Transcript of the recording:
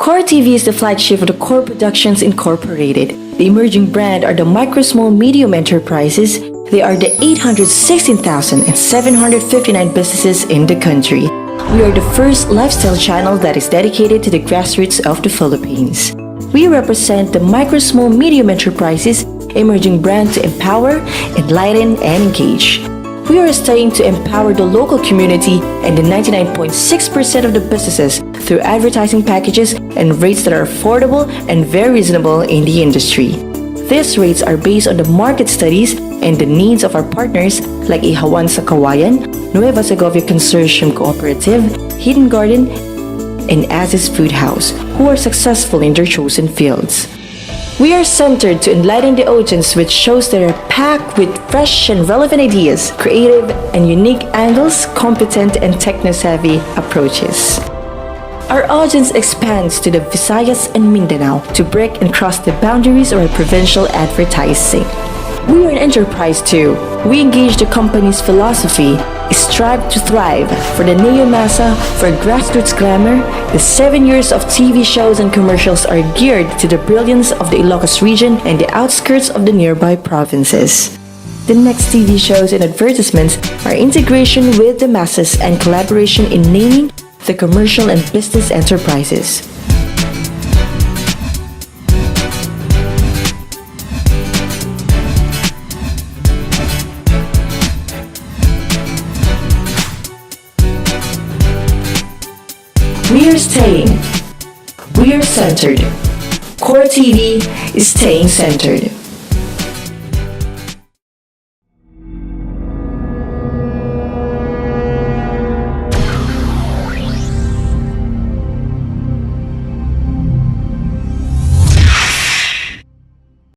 Core TV is the flagship of the Core Productions Incorporated. The emerging brand are the micro, small, medium enterprises. They are the 816,759 businesses in the country. We are the first lifestyle channel that is dedicated to the grassroots of the Philippines. We represent the micro, small, medium enterprises, emerging brand to empower, enlighten, and engage. We are studying to empower the local community and the 99.6% of the businesses through advertising packages and rates that are affordable and very reasonable in the industry. These rates are based on the market studies and the needs of our partners like Ihawan sa Kawayan, Nueva Segovia Consortium Cooperative, Hidden Garden, and Aziz Food House, who are successful in their chosen fields. We are centered to enlighten the audience with shows that are packed with fresh and relevant ideas, creative and unique angles, competent and techno-savvy approaches. Our audience expands to the Visayas and Mindanao to break and cross the boundaries of our provincial advertising. We are an enterprise too. We engage the company's philosophy, strive to thrive for the neo-masa, for grassroots glamour. The 7 years of TV shows and commercials are geared to the brilliance of the Ilocos region and the outskirts of the nearby provinces. The next TV shows and advertisements are integration with the masses and collaboration in naming the commercial and business enterprises. We are staying. We are centered. Core TV is staying centered.